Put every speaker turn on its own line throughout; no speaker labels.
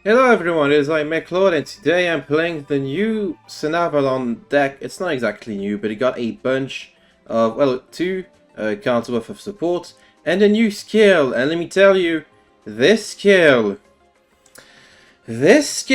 Hello everyone, it is I, McLeod, and today I'm playing the new Sanavalon deck. It's not exactly new, but it got a bunch of, well, two cards worth of support, and a new skill. And let me tell you, this skill is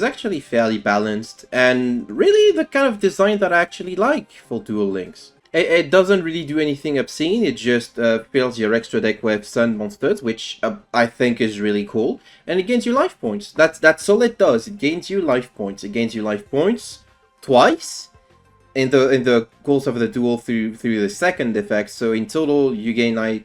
actually fairly balanced, and really the kind of design that I actually like for Duel Links. It doesn't really do anything obscene, it just fills your extra deck with sun monsters, which I think is really cool. And it gains you life points. That's all it does. It gains you life points. It gains you life points twice in the course of the duel through the second effect. So in total you gain like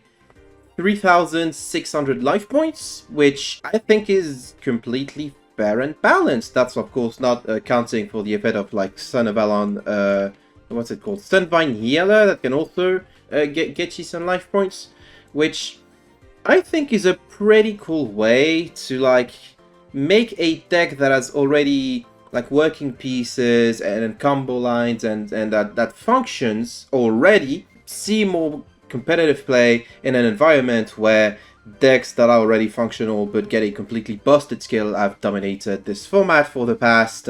3,600 life points, which I think is completely fair and balanced. That's of course not accounting for the effect of like Son of Alon, what's it called? Sunvine Healer, that can also get you some life points, which I think is a pretty cool way to like make a deck that has already like working pieces and combo lines and that functions already see more competitive play in an environment where decks that are already functional but get a completely busted skill have dominated this format for the past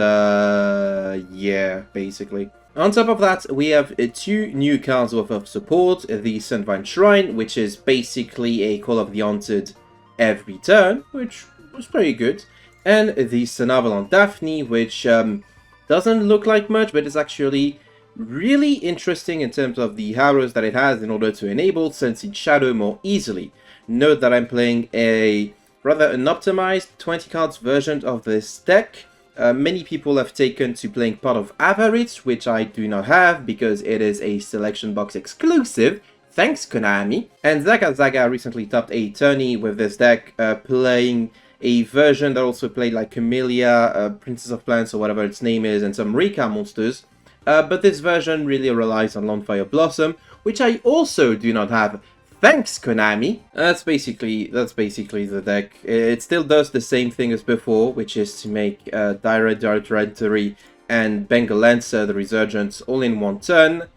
year, basically. On top of that, we have two new cards worth of support, the Sunvine Shrine, which is basically a Call of the Haunted every turn, which was pretty good, and the Sanavalon Daphne, which doesn't look like much, but is actually really interesting in terms of the arrows that it has in order to enable Sensed Shadow more easily. Note that I'm playing a rather unoptimized 20 cards version of this deck. Many people have taken to playing part of Avarice, which I do not have because it is a selection box exclusive. Thanks, Konami. And Zaga recently topped a tourney with this deck, playing a version that also played like Camellia, Princess of Plants or whatever its name is, and some Rika monsters. But this version really relies on Longfire Blossom, which I also do not have. Thanks, Konami! That's basically the deck. It still does the same thing as before, which is to make Direct Directory and Bengal Lancer, the Resurgence, all in one turn.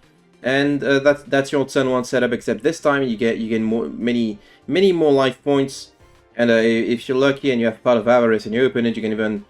And that's your turn one setup, except this time you get many more life points. And if you're lucky and you have part of Avarice in your opponent, you can even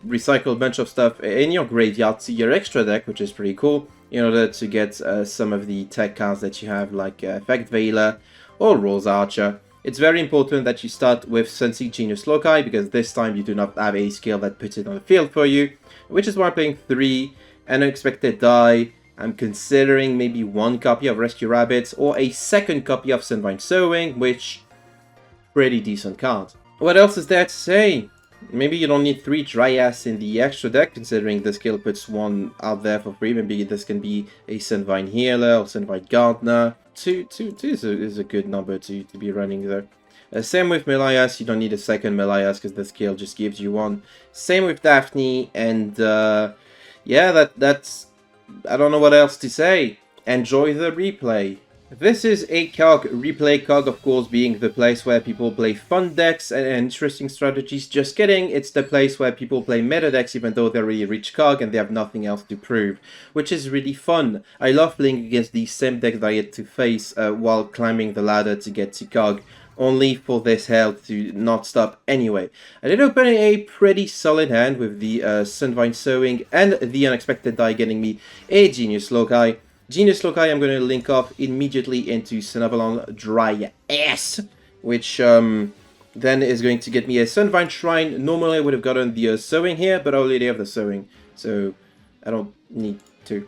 recycle a bunch of stuff in your graveyard to your extra deck, which is pretty cool, in order to get some of the tech cards that you have, like Effect Veiler or Rose Archer. It's very important that you start with Sunseed Genius Loci, because this time you do not have a skill that puts it on the field for you, which is why I'm playing 3 Unexpected Die. I'm considering maybe 1 copy of Rescue Rabbits or a second copy of Sunvine Sowing, which pretty decent card. What else is there to say? Maybe you don't need 3 Dryas in the extra deck, considering the skill puts 1 out there for free. Maybe this can be a Sunvine Healer or Sunvine Gardener. 2 is a good number to be running there. Same with Melias, you don't need a second Melias because the skill just gives you 1. Same with Daphne, and yeah, that's... I don't know what else to say. Enjoy the replay. This is a COG, replay COG of course being the place where people play fun decks and interesting strategies. Just kidding, it's the place where people play meta decks even though they already reach COG and they have nothing else to prove, which is really fun. I love playing against these same decks that I had to face while climbing the ladder to get to COG, only for this hell to not stop anyway. I did open a pretty solid hand with the Sunvine Sowing and the Unexpected Die getting me a Genius Loci. Genius Loci I'm going to link off immediately into Sanavalon Dryas, which then is going to get me a Sunvine Shrine. Normally I would have gotten the Sowing here, but I already have the Sowing, so I don't need to.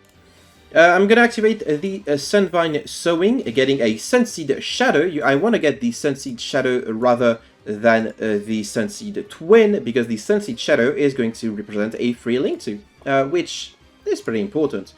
I'm going to activate the Sunvine Sowing, getting a Sunseed Shadow. I want to get the Sunseed Shadow rather than the Sunseed Twin, because the Sunseed Shadow is going to represent a free link to, which is pretty important.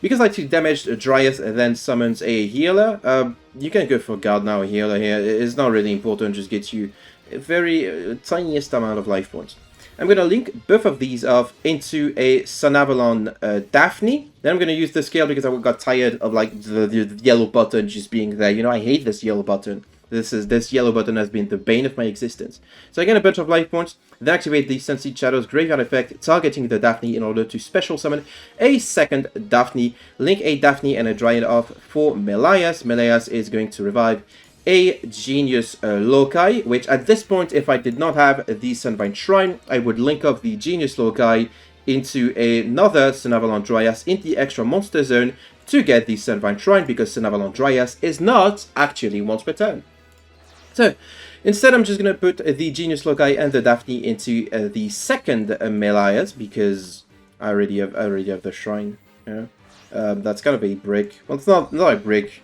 Because I took damage, Dryas then summons a healer. You can go for Gardener or healer here. It's not really important, just gets you a very tiniest amount of life points. I'm going to link both of these off into a Sanavalon Daphne. Then I'm going to use the skill because I got tired of like the yellow button just being there. You know, I hate this yellow button. This yellow button has been the bane of my existence. So I get a bunch of life points, then activate the Sunseed Shadow's Graveyard effect, targeting the Daphne in order to special summon a second Daphne, link a Daphne and a Dryad off for Melias. Melias is going to revive a Genius Loci, which at this point, if I did not have the Sunvine Shrine, I would link up the Genius Loci into another Sunavalon Dryas in the extra monster zone to get the Sunvine Shrine, because Sunavalon Dryas is not actually once per turn. So, instead I'm just going to put the Genius Loci and the Daphne into the second Melias, because I already have the Shrine. Yeah. That's kind of a brick. Well, it's not a brick.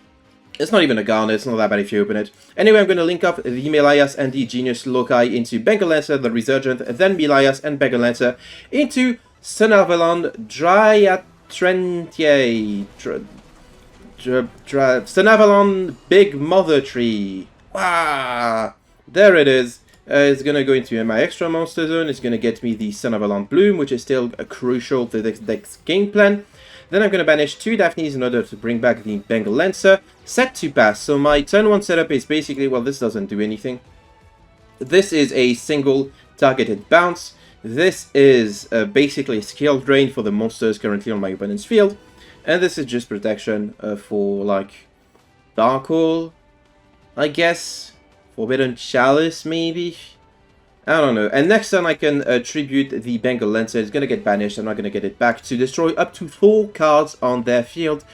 It's not even a garnet, it's not that bad if you open it. Anyway, I'm going to link up the Melias and the Genius Loci into Bengal Lancer, the Resurgent, then Melias and Bengal Lancer into Sunavalon Dryatrentia. Sunavalon Big Mother Tree. Wow! There it is. It's going to go into my extra monster zone. It's going to get me the Sunavalon Bloom, which is still crucial to this deck's game plan. Then I'm going to banish 2 Daphnes in order to bring back the Bengal Lancer. Set to pass. So my turn 1 setup is basically, well, this doesn't do anything. This is a single targeted bounce. This is basically a skill drain for the monsters currently on my opponent's field. And this is just protection for, like, Dark Hole, I guess. Forbidden Chalice, maybe? I don't know. And next turn I can tribute the Bengal Lancer. It's going to get banished. I'm not going to get it back to destroy up to 4 cards on their field,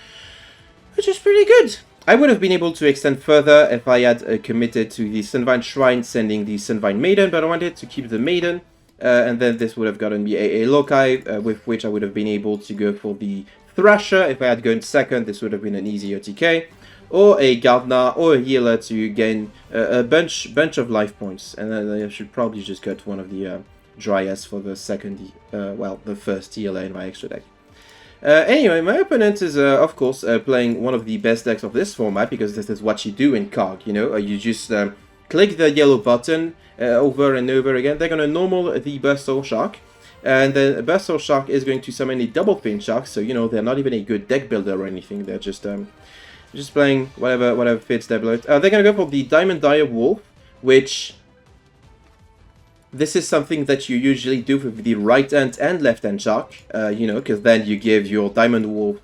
which is pretty good. I would have been able to extend further if I had committed to the Sunvine Shrine, sending the Sunvine Maiden, but I wanted to keep the Maiden. And then this would have gotten me a Loci, with which I would have been able to go for the Thrasher. If I had gone second, this would have been an easier TK. Or a Gardener, or a Healer to gain a bunch of life points. And then I should probably just get one of the Dryas for the second, well, the first Healer in my extra deck. Anyway, my opponent is, of course, playing one of the best decks of this format, because this is what you do in COG, you know? You just click the yellow button over and over again. They're going to normal the Burst Soul Shark. And then Burst Soul Shark is going to summon a double Fin Shark, so, you know, they're not even a good deck builder or anything. They're just playing whatever fits their blood. They're going to go for the Diamond Dire Wolf, which... This is something that you usually do with the right hand and left hand shark, you know, because then you give your Diamond Wolf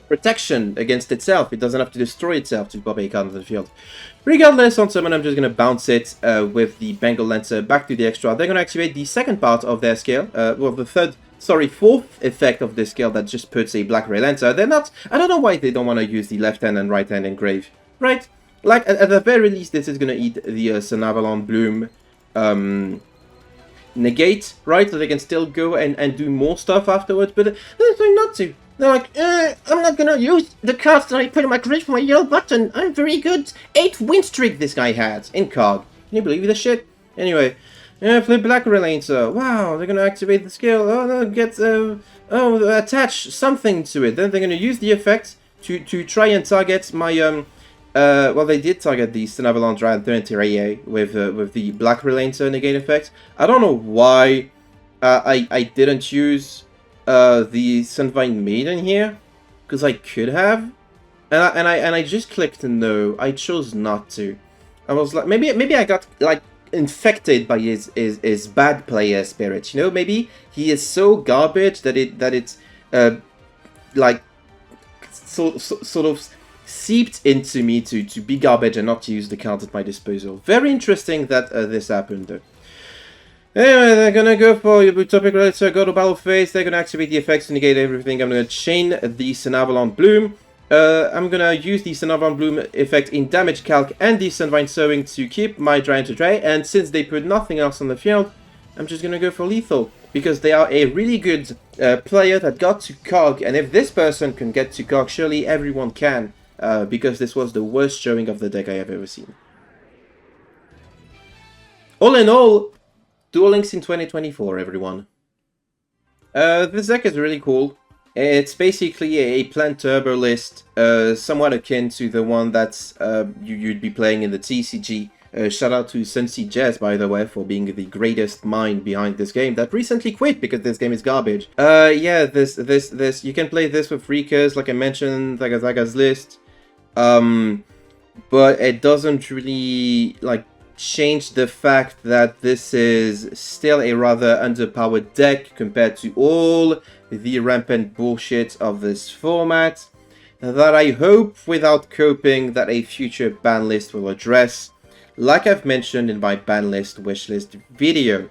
protection against itself. It doesn't have to destroy itself to pop a card on the field. Regardless, on summon, I'm just going to bounce it with the Bengal Lancer back to the extra. They're going to activate the second part of their skill, well, the fourth effect of this skill that just puts a Black Ray Lancer. They're not, I don't know why they don't want to use the left hand and right hand engrave, right? Like, at the very least, this is going to eat the Sunavalon Bloom negate, right? So they can still go and do more stuff afterwards, but they're trying not to. They're like, I'm not gonna use the cards that I put in my grid for my yellow button. I'm very good. 8 win streak this guy had in COG. Can you believe this shit? Anyway, play Black Relancer. Wow, they're gonna activate the skill. Oh, no, get attach something to it. Then they're gonna use the effect to try and target my well, they did target the Sunavalon Dryatrentia with the Black Relancer negate effect. I don't know why I didn't use the Sunvine Maiden here, because I could have, and I just clicked no. I chose not to. I was like, maybe I got like infected by his bad player spirit. You know, maybe he is so garbage that it's like sort of seeped into me to be garbage and not to use the cards at my disposal. Very interesting that this happened, though. Anyway, they're gonna go for your Topic Relator, go to Battle Phase, they're gonna activate the effects to negate everything. I'm gonna chain the Sunavalon Bloom. I'm gonna use the Sunavalon Bloom effect in Damage Calc and the Sunvine Sowing to keep my Giant to Dry, and since they put nothing else on the field, I'm just gonna go for Lethal, because they are a really good player that got to COG, and if this person can get to COG, surely everyone can. Because this was the worst showing of the deck I have ever seen. All in all, Duel Links in 2024, everyone. This deck is really cool. It's basically a planned turbo list, somewhat akin to the one that you'd be playing in the TCG. Shout out to Sunseed Jazz, by the way, for being the greatest mind behind this game that recently quit because this game is garbage. Yeah, this you can play this with Freakers, like I mentioned, Zaga's list. But it doesn't really, like, change the fact that this is still a rather underpowered deck compared to all the rampant bullshit of this format. that I hope, without coping, that a future ban list will address, like I've mentioned in my ban list wishlist video.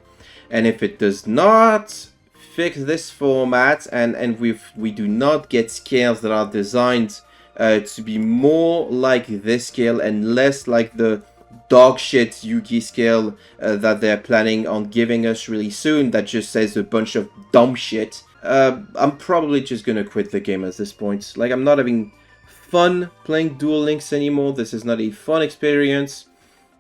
And if it does not fix this format, and we do not get scales that are designed to be more like this scale and less like the dog shit Yugi scale that they're planning on giving us really soon, that just says a bunch of dumb shit, I'm probably just gonna quit the game at this point. Like, I'm not having fun playing Duel Links anymore. This is not a fun experience,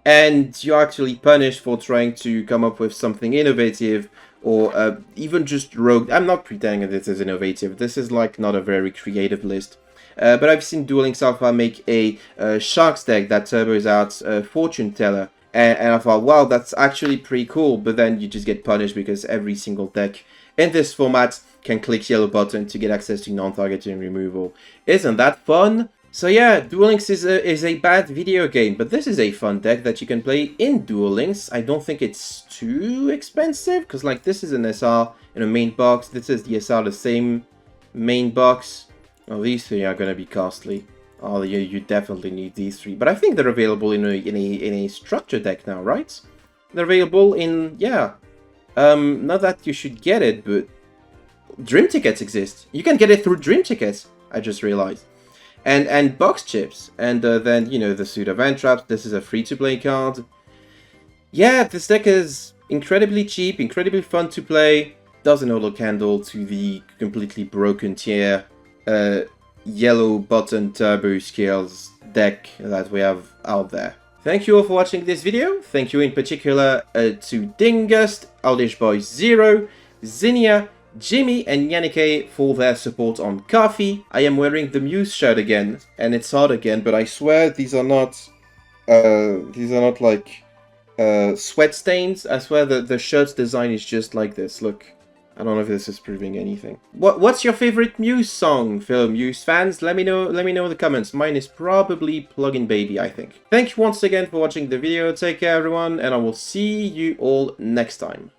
and you're actually punished for trying to come up with something innovative, or even just rogue. I'm not pretending that this is innovative. This is like not a very creative list. But I've seen Duel Links Alpha make a Sharks deck that turbos out Fortune Teller, and I thought, wow, that's actually pretty cool. But then you just get punished because every single deck in this format can click yellow button to get access to non-targeting removal. Isn't that fun? So yeah, Duel Links is a bad video game, but this is a fun deck that you can play in Duel Links. I don't think it's too expensive, because like this is an SR in a main box, this is the SR, the same main box. Oh, these three are going to be costly. Oh, you definitely need these three. But I think they're available in a structure deck now, right? They're available in, yeah. Not that you should get it, but Dream Tickets exist. You can get it through Dream Tickets, I just realized. And box chips. And then, you know, the Suit of Traps. This is a free-to-play card. Yeah, this deck is incredibly cheap, incredibly fun to play. Doesn't hold a candle to the completely broken tier yellow button turbo skills deck that we have out there. Thank you all for watching this video. Thank you in particular to Dingust, Aldish Boys Zero, Zinnia, Jimmy and Yannick for their support on Coffee. I am wearing the Muse shirt again, and it's hard again, but I swear these are not like sweat stains. I swear that the shirt's design is just like this. Look. I don't know if this is proving anything. What's your favorite Muse song, fellow Muse fans? Let me know in the comments. Mine is probably Plugin Baby, I think. Thank you once again for watching the video. Take care, everyone, and I will see you all next time.